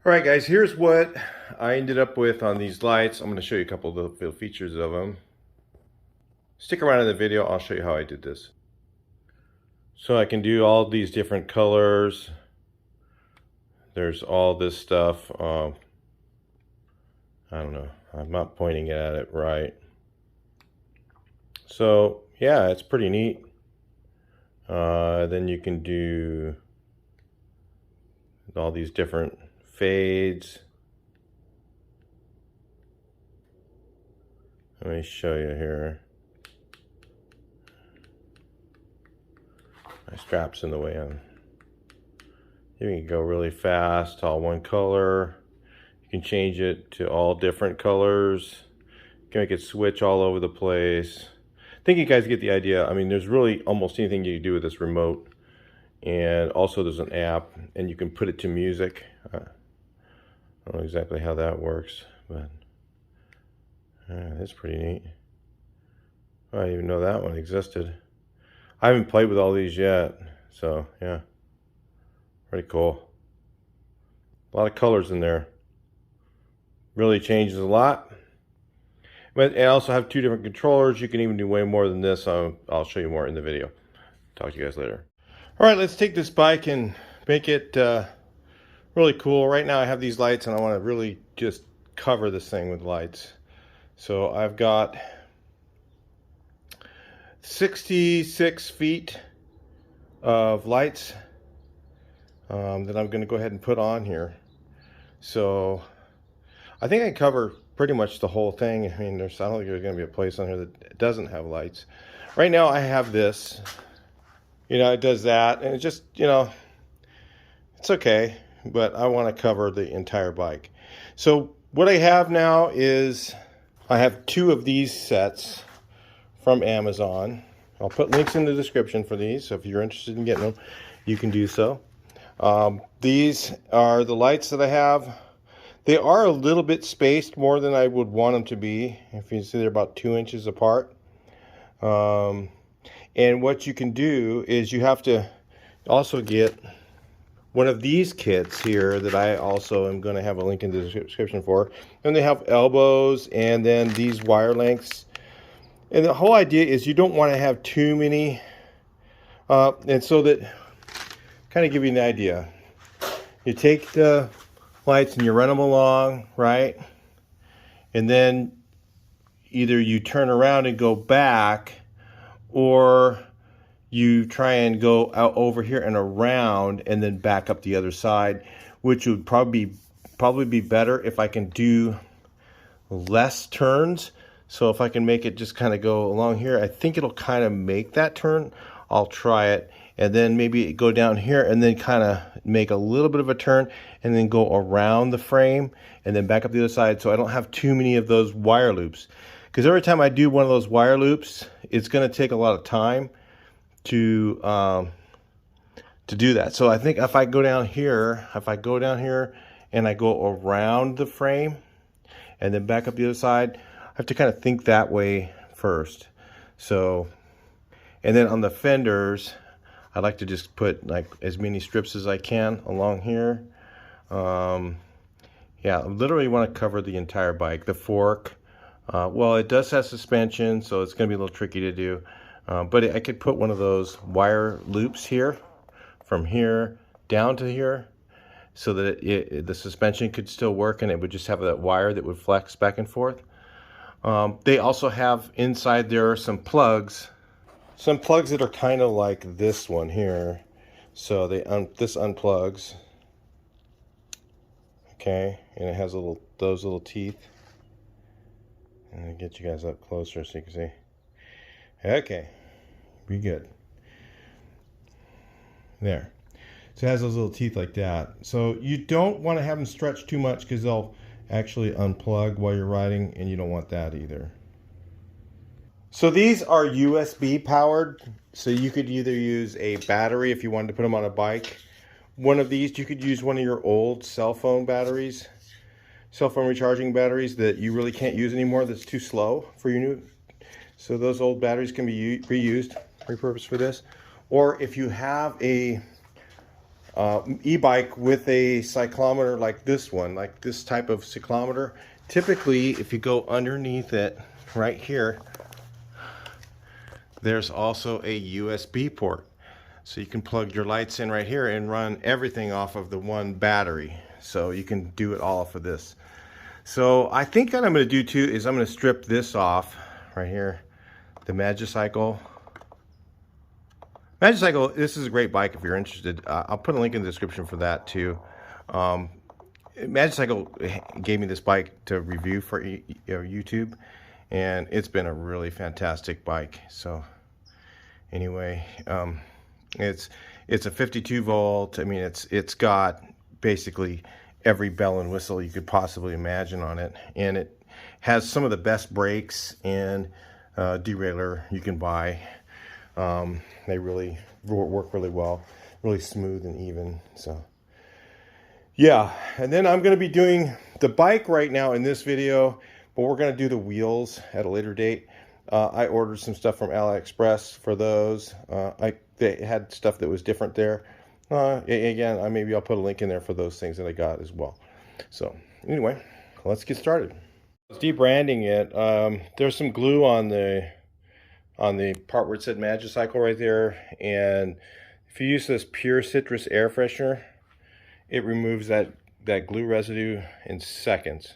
All right, guys, here's what I ended up with on these lights. I'm going to show you a couple of the features of them. Stick around in the video, I'll show you how I did this. So I can do all these different colors. There's all this stuff. I don't know, I'm not pointing at it right. So yeah, it's pretty neat. Then you can do all these different fades. Let me show you here. My strap's in the way. You can go really fast, all one color. You can change it to all different colors. You can make it switch all over the place. I think you guys get the idea. I mean, there's really almost anything you can do with this remote. And also there's an app, and you can put it to music. I don't know exactly how that works, but that's pretty neat. I didn't even know that one existed. I haven't played with all these yet, so yeah, pretty cool. A lot of colors in there. Really changes a lot. But I also have two different controllers. You can even do way more than this. I'll show you more in the video. Talk to you guys later. All right, let's take this bike and make it really cool. Right now I have these lights and I want to really just cover this thing with lights. So I've got 66 feet of lights that I'm going to go ahead and put on here. So I think I cover pretty much the whole thing. I mean, I don't think there's going to be a place on here that doesn't have lights. Right now I have this. You know, it does that, and it just, you know, it's okay, but I want to cover the entire bike. So what I have now is I have two of these sets from Amazon. I'll put links in the description for these, so if you're interested in getting them, you can do so. These are the lights that I have. They are a little bit spaced more than I would want them to be. If you see, they're about 2 inches apart. And what you can do is you have to also get one of these kits here that I also am going to have a link in the description for. And they have elbows and then these wire lengths. And the whole idea is you don't want to have too many. And so that, kind of give you an idea. You take the lights and you run them along, right? And then either you turn around and go back, or you try and go out over here and around and then back up the other side, which would probably be better if I can do less turns. So if I can make it just kind of go along here, I think it'll kind of make that turn. I'll try it, and then maybe go down here and then kind of make a little bit of a turn and then go around the frame and then back up the other side, so I don't have too many of those wire loops. Because every time I do one of those wire loops, it's going to take a lot of time to do that. So I think if I go down here, and I go around the frame and then back up the other side, I have to kind of think that way first. So, and then on the fenders, I like to just put like as many strips as I can along here. Yeah, I literally want to cover the entire bike. The fork. Well, it does have suspension, so it's going to be a little tricky to do. But I could put one of those wire loops here, from here down to here, so that the suspension could still work, and it would just have that wire that would flex back and forth. They also have inside there some plugs that are kind of like this one here. So this unplugs. Okay, and it has those little teeth. And I'll get you guys up closer so you can see. Okay, be good. There. So it has those little teeth like that. So you don't want to have them stretch too much because they'll actually unplug while you're riding, and you don't want that either. So these are USB powered. So you could either use a battery if you wanted to put them on a bike. One of these, you could use one of your old cell phone batteries. Cell phone recharging batteries that you really can't use anymore, that's too slow for your new. So those old batteries can be reused, repurposed for this. Or if you have a e-bike with a cyclometer like this one, like this type of cyclometer. Typically, if you go underneath it right here, there's also a USB port. So you can plug your lights in right here and run everything off of the one battery. So you can do it all for this. So I think what I'm going to do too is I'm going to strip this off right here, the Magicycle. Magicycle, this is a great bike if you're interested. I'll put a link in the description for that too. Magicycle gave me this bike to review for YouTube, and it's been a really fantastic bike. So anyway, it's a 52 volt. I mean, it's got basically every bell and whistle you could possibly imagine on it, and it has some of the best brakes and derailleur you can buy. They really work really well, really smooth and even. So yeah, and then I'm going to be doing the bike right now in this video, but we're going to do the wheels at a later date. I ordered some stuff from AliExpress for those. They had stuff that was different there. Again, maybe I'll put a link in there for those things that I got as well. So anyway, let's get started. I was debranding it. There's some glue on the part where it said Magicycle right there, and if you use this pure citrus air freshener, it removes that glue residue in seconds.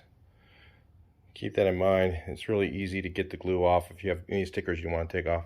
Keep that in mind. It's really easy to get the glue off if you have any stickers you want to take off.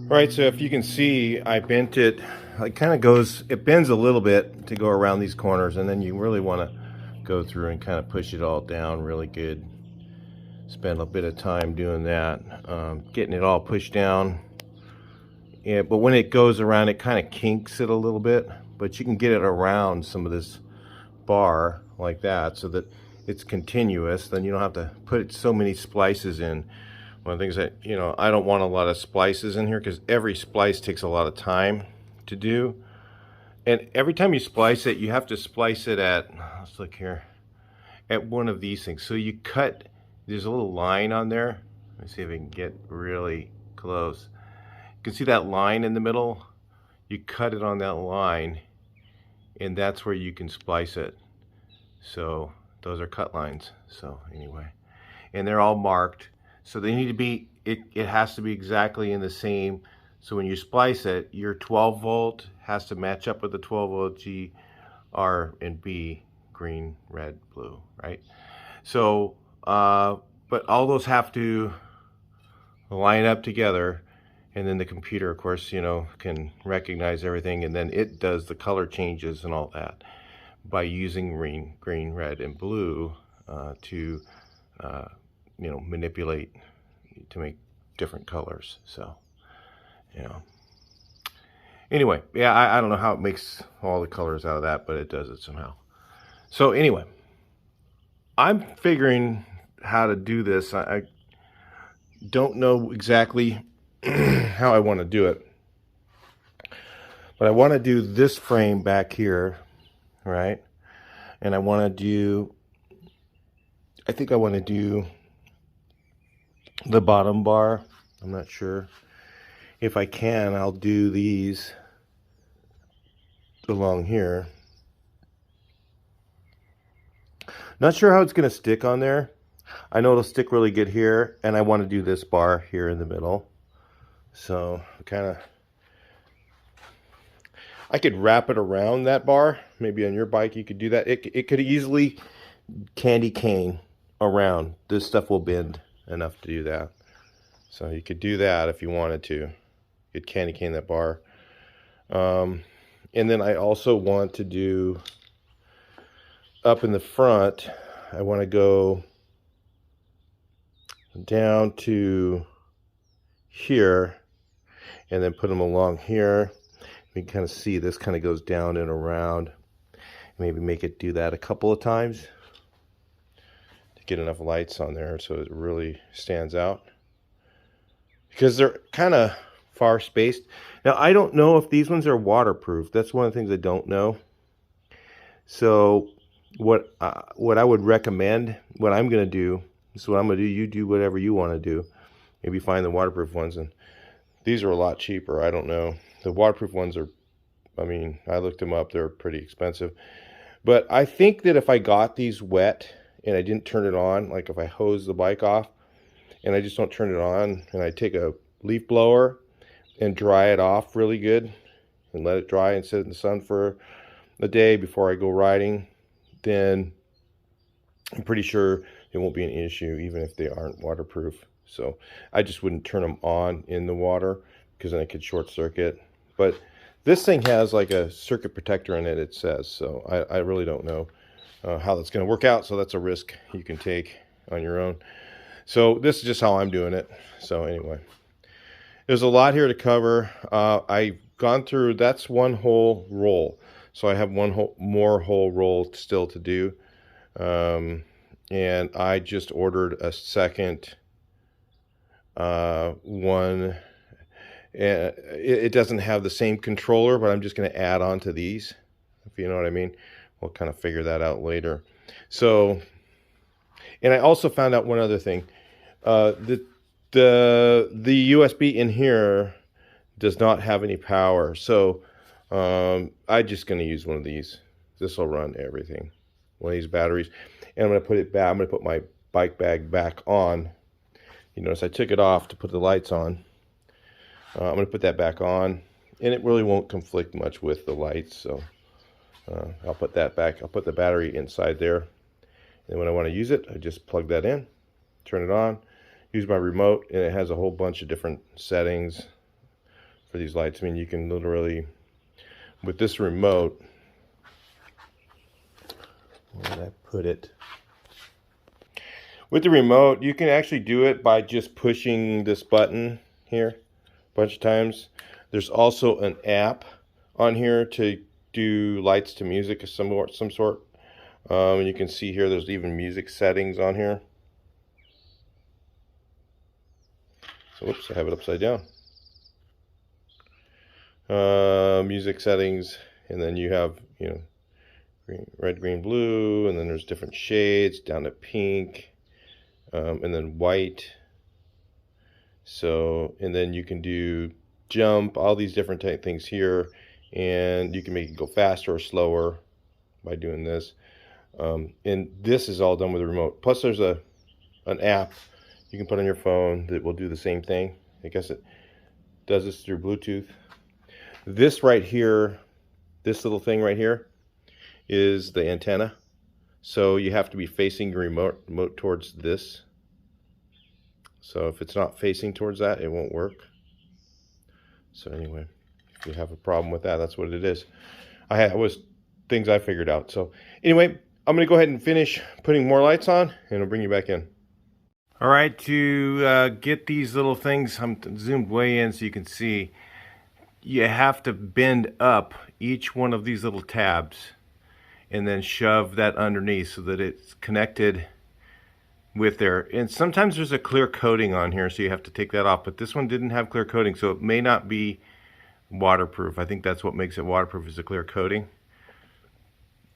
All right, so if you can see, I bent it. It kind of goes, it bends a little bit to go around these corners, and then you really want to go through and kind of push it all down really good. Spend a bit of time doing that, getting it all pushed down. Yeah, but when it goes around, it kind of kinks it a little bit, but you can get it around some of this bar like that so that it's continuous. Then you don't have to put so many splices in. One of the things that, I don't want a lot of splices in here because every splice takes a lot of time to do. And every time you splice it, you have to splice it at, let's look here, at one of these things. So you cut, there's a little line on there. Let me see if I can get really close. You can see that line in the middle. You cut it on that line, and that's where you can splice it. So those are cut lines. So anyway, and they're all marked. So they need to be, it has to be exactly in the same. So when you splice it, your 12 volt has to match up with the 12 volt G, R, and B, green, red, blue, right? So, but all those have to line up together, and then the computer, of course, can recognize everything, and then it does the color changes and all that by using green, red, and blue to manipulate to make different colors. So, anyway, yeah, I don't know how it makes all the colors out of that, but it does it somehow. So anyway, I'm figuring how to do this. I don't know exactly how I want to do it, but I want to do this frame back here, right? And I think I want to do the bottom bar. I'm not sure. If I can, I'll do these along here. Not sure how it's going to stick on there. I know it'll stick really good here, and I want to do this bar here in the middle. So I could wrap it around that bar. Maybe on your bike you could do that. It could easily candy cane around. This stuff will bend enough to do that. So you could do that if you wanted to. You could candy cane that bar. And then I also want to do up in the front, I want to go down to here and then put them along here. You can kind of see this kind of goes down and around. Maybe make it do that a couple of times to get enough lights on there so it really stands out. Because they're kind of far spaced. Now I don't know if these ones are waterproof. That's one of the things I don't know. So what I would recommend, what I'm going to do, this is what I'm going to do. You do whatever you want to do. Maybe find the waterproof ones, and these are a lot cheaper. I don't know. The waterproof ones are, I mean, I looked them up. They're pretty expensive. But I think that if I got these wet and I didn't turn it on, like if I hose the bike off and I just don't turn it on and I take a leaf blower and dry it off really good and let it dry and sit in the sun for a day before I go riding, then I'm pretty sure it won't be an issue even if they aren't waterproof. So I just wouldn't turn them on in the water because then it could short circuit. But this thing has like a circuit protector in it, it says. So I really don't know how that's going to work out. So that's a risk you can take on your own. So this is just how I'm doing it. So anyway, there's a lot here to cover. I've gone through, that's one whole roll. So I have one more whole roll still to do. And I just ordered a second one. And it doesn't have the same controller, but I'm just going to add on to these, if you know what I mean. We'll kind of figure that out later. So, and I also found out one other thing. The USB in here does not have any power. So I'm just going to use one of these. This will run everything. One of these batteries. And I'm going to put it back. I'm going to put my bike bag back on. You notice I took it off to put the lights on. I'm going to put that back on, and it really won't conflict much with the lights, so I'll put that back. I'll put the battery inside there, and when I want to use it, I just plug that in, turn it on, use my remote, and it has a whole bunch of different settings for these lights. I mean, you can literally, with this remote, where did I put it? With the remote, you can actually do it by just pushing this button here bunch of times. There's also an app on here to do lights to music of some sort. And you can see here there's even music settings on here. So whoops, I have it upside down. Music settings, and then you have, you know, green, red, green, blue, and then there's different shades down to pink, and then white. So, and then you can do jump, all these different type things here, and you can make it go faster or slower by doing this. And this is all done with a remote. Plus there's an app you can put on your phone that will do the same thing. I guess it does this through Bluetooth. This right here, this little thing right here is the antenna. So you have to be facing your remote towards this. So if it's not facing towards that, it won't work. So anyway, if you have a problem with that, that's what it is. Was things I figured out. So anyway, I'm going to go ahead and finish putting more lights on, and I'll bring you back in. All right, to get these little things, I'm zoomed way in so you can see, you have to bend up each one of these little tabs and then shove that underneath so that it's connected with there. And sometimes there's a clear coating on here, so you have to take that off, but this one didn't have clear coating, so it may not be waterproof. I think that's what makes it waterproof, is the clear coating.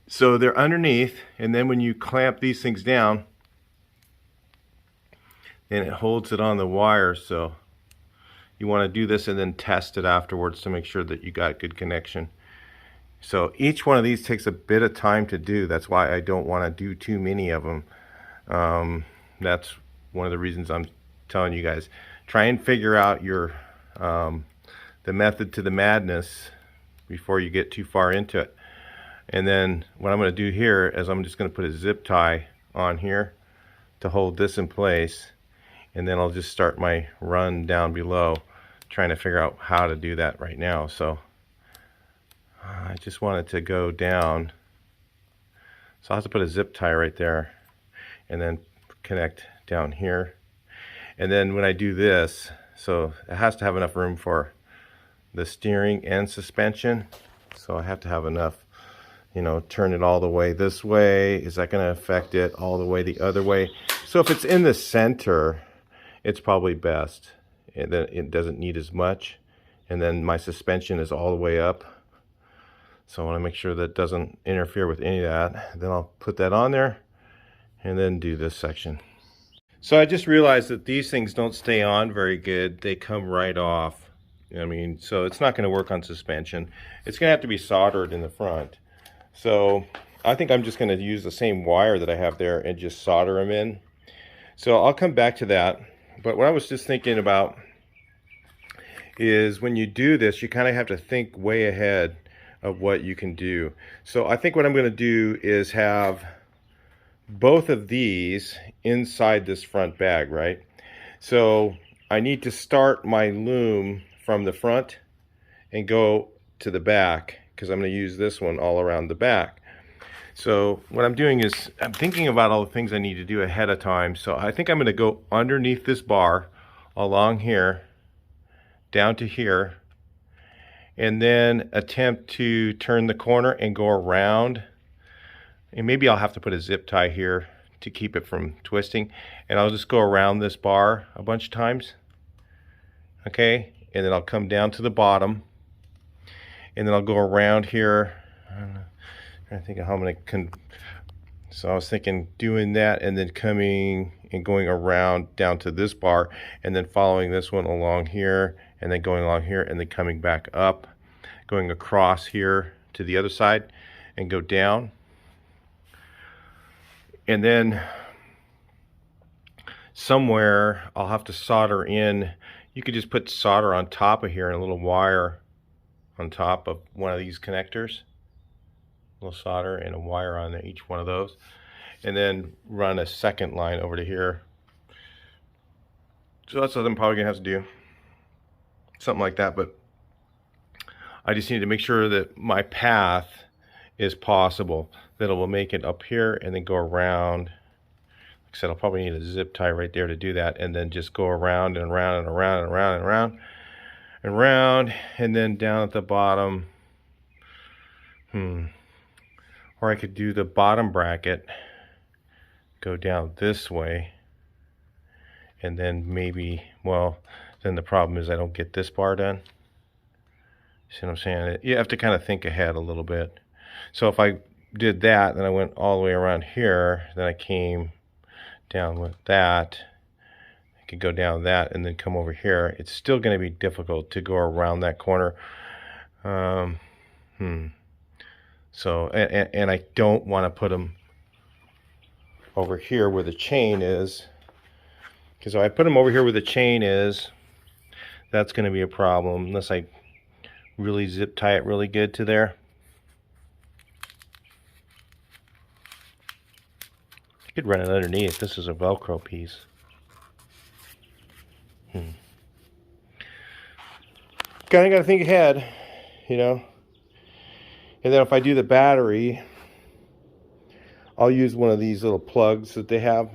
So they're underneath, and then when you clamp these things down, then it holds it on the wire. So you want to do this and then test it afterwards to make sure that you got good connection. So each one of these takes a bit of time to do. That's why I don't want to do too many of them. That's one of the reasons I'm telling you guys, try and figure out your the method to the madness before you get too far into it. And then what I'm going to do here is I'm just going to put a zip tie on here to hold this in place, and then I'll just start my run down below, trying to figure out how to do that right now. So I just wanted to go down, so I'll have to put a zip tie right there and then connect down here. And then when I do this, so it has to have enough room for the steering and suspension, so I have to have enough, you know, turn it all the way this way. Is that going to affect it all the way the other way? So if it's in the center, it's probably best, and then it doesn't need as much. And then my suspension is all the way up, so I want to make sure that it doesn't interfere with any of that. Then I'll put that on there and then do this section. So I just realized that these things don't stay on very good. They come right off. I mean, so it's not going to work on suspension. It's going to have to be soldered in the front. So I think I'm just going to use the same wire that I have there and just solder them in. So I'll come back to that. But what I was just thinking about is when you do this, you kind of have to think way ahead of what you can do. So I think what I'm going to do is have both of these inside this front bag, right? So I need to start my loom from the front and go to the back, because I'm going to use this one all around the back. So what I'm doing is I'm thinking about all the things I need to do ahead of time. So I think I'm going to go underneath this bar along here down to here, and then attempt to turn the corner and go around. And maybe I'll have to put a zip tie here to keep it from twisting, and I'll just go around this bar a bunch of times, okay? And then I'll come down to the bottom, and then I'll go around here. I think of how I'm going to, so I was thinking doing that and then coming and going around down to this bar, and then following this one along here, and then going along here, and then coming back up, going across here to the other side and go down. And then somewhere I'll have to solder in. You could just put solder on top of here and a little wire on top of one of these connectors. A little solder and a wire on each one of those. And then run a second line over to here. So that's what I'm probably gonna have to do. Something like that, but I just need to make sure that my path is possible, that it will make it up here and then go around. Like I said, I'll probably need a zip tie right there to do that, and then just go around and around and around and around and around and around, and then down at the bottom. Or I could do the bottom bracket, go down this way, and then maybe, well, then the problem is I don't get this bar done. See what I'm saying? You have to kind of think ahead a little bit. So if I did that, then I went all the way around here, then I came down with that. I could go down that and then come over here. It's still going to be difficult to go around that corner. So, and I don't want to put them over here where the chain is, because if I put them over here where the chain is, that's going to be a problem unless I really zip tie it really good to there. I could run it underneath. This is a Velcro piece. Kind of got to think ahead, you know. And then if I do the battery, I'll use one of these little plugs that they have.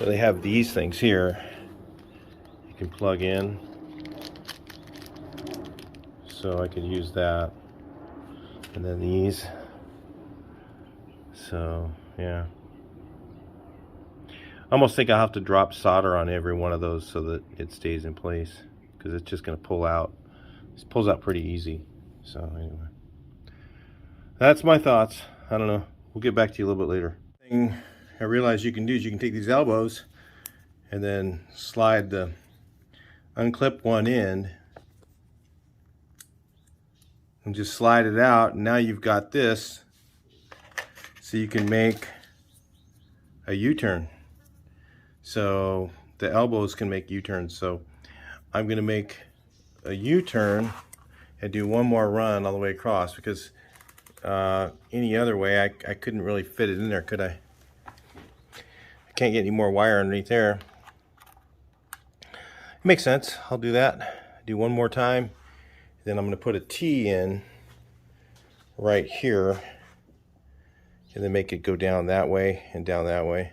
So they have these things here you can plug in. So I could use that. And then these. So, yeah. I almost think I'll have to drop solder on every one of those so that it stays in place, because it's just going to pull out. It pulls out pretty easy. So anyway, that's my thoughts. I don't know. We'll get back to you a little bit later. Thing I realized you can do is you can take these elbows and then slide the unclip one end and just slide it out. And now you've got this, so you can make a U-turn. So the elbows can make U-turns. So I'm going to make a U-turn and do one more run all the way across, because any other way I couldn't really fit it in there, could I? I can't get any more wire underneath there. It makes sense. I'll do that. Do one more time. Then I'm going to put a T in right here and then make it go down that way and down that way.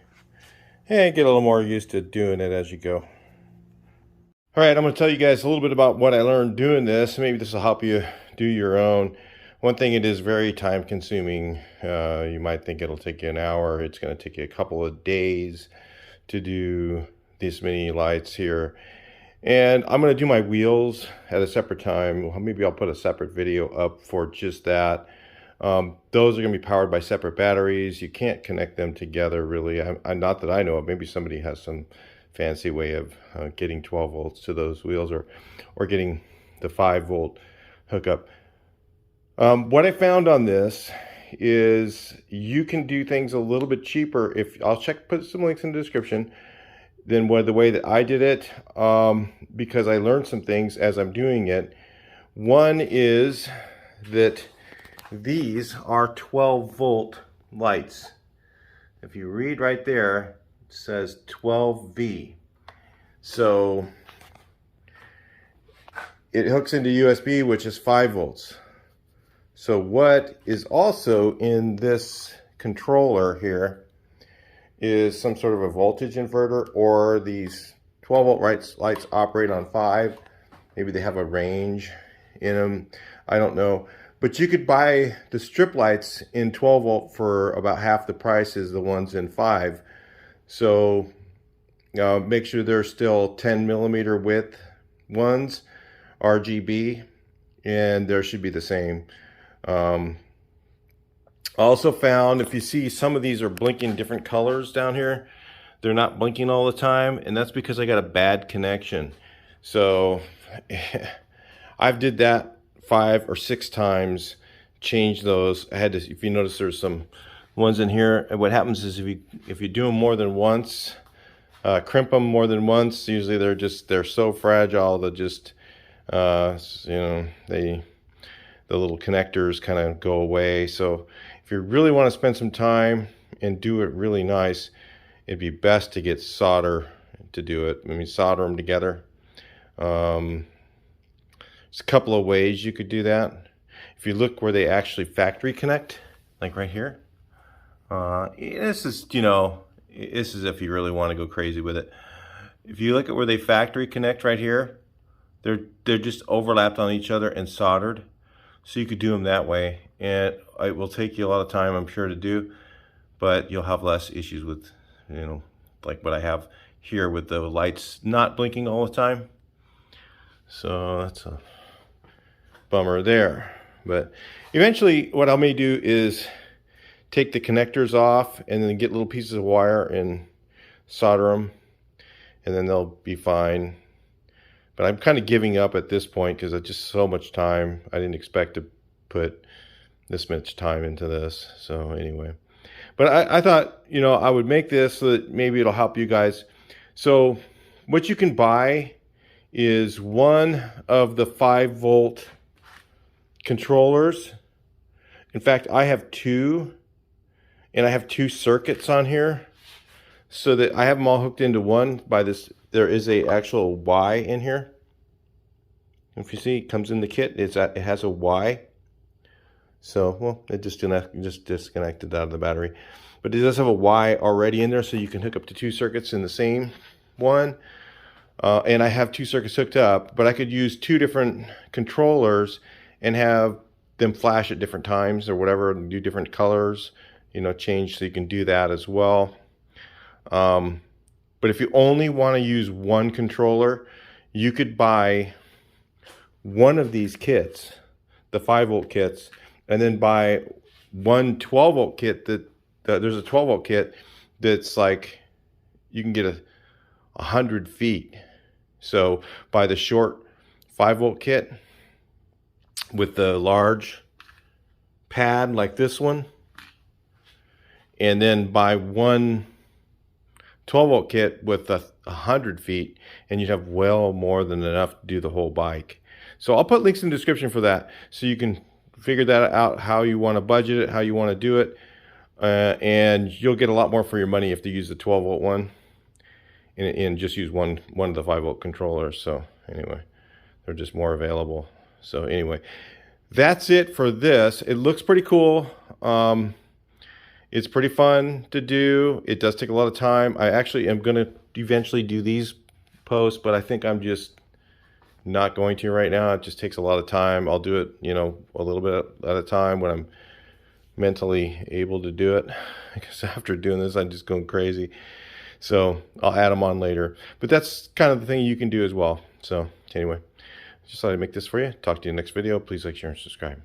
And get a little more used to doing it as you go. All right, I'm going to tell you guys a little bit about what I learned doing this. Maybe this will help you do your own. One thing, it is very time consuming. You might think it'll take you an hour. It's going to take you a couple of days to do these many lights here. And I'm going to do my wheels at a separate time. Maybe I'll put a separate video up for just that. Those are going to be powered by separate batteries. You can't connect them together really. Not that I know of. Maybe somebody has some fancy way of getting 12 volts to those wheels, or getting the 5-volt hookup. What I found on this is you can do things a little bit cheaper. If I'll put some links in the description, than the way that I did it, because I learned some things as I'm doing it. One is that these are 12-volt lights. If you read right there, it says 12V. So it hooks into USB, which is 5 volts. So what is also in this controller here is some sort of a voltage inverter, or these 12-volt lights operate on 5. Maybe they have a range in them. I don't know. But you could buy the strip lights in 12-volt for about half the price as the ones in 5. So make sure they're still 10mm width ones, RGB, and there should be the same. Also found, if you see some of these are blinking different colors down here, they're not blinking all the time, and that's because I got a bad connection. So I've did that 5 or 6 times, change those. I had to, if you notice, there's some ones in here, and what happens is if you do them more than once, crimp them more than once, usually they're so fragile that just you know, the little connectors kind of go away. So if you really want to spend some time and do it really nice, it'd be best to get solder to do it. I mean, solder them together. There's a couple of ways you could do that. If you look where they actually factory connect, like right here, this is, you know, this is if you really want to go crazy with it. If you look at where they factory connect right here, they're just overlapped on each other and soldered. So you could do them that way, and it will take you a lot of time, I'm sure, to do, but you'll have less issues with, you know, like what I have here with the lights not blinking all the time. So that's a bummer there. But eventually what I may do is take the connectors off and then get little pieces of wire and solder them, and then they'll be fine. But I'm kind of giving up at this point because it's just so much time. I didn't expect to put this much time into this. So anyway, but I thought, you know, I would make this so that maybe it'll help you guys. So what you can buy is one of the 5-volt controllers. In fact, I have 2, and I have 2 circuits on here, so that I have them all hooked into one by this. There is a actual Y in here. If you see, it comes in the kit. It has a Y. So, well, it just disconnected out of the battery. but it does have a Y already in there, so you can hook up to 2 circuits in the same one. And I have 2 circuits hooked up, but I could use 2 different controllers and have them flash at different times or whatever, and do different colors, you know, change, so you can do that as well. But if you only want to use one controller, you could buy one of these kits, the 5-volt kits, and then buy one 12-volt kit there's a 12-volt kit that's like, you can get 100 feet. So buy the short 5-volt kit with the large pad like this one, and then buy one 12-volt kit with 100 feet, and you'd have well more than enough to do the whole bike. So I'll put links in the description for that, so you can figure that out, how you want to budget it, how you want to do it, and you'll get a lot more for your money if you use the 12-volt one and just use one of the 5-volt controllers. So anyway, they're just more available. So anyway, that's it for this. It looks pretty cool. It's pretty fun to do. It does take a lot of time. I actually am going to eventually do these posts, but I think I'm just not going to right now. It just takes a lot of time. I'll do it, you know, a little bit at a time when I'm mentally able to do it, because after doing this, I'm just going crazy. So I'll add them on later. But that's kind of the thing you can do as well. So anyway, just thought I'd make this for you. Talk to you in the next video. Please like, share, and subscribe.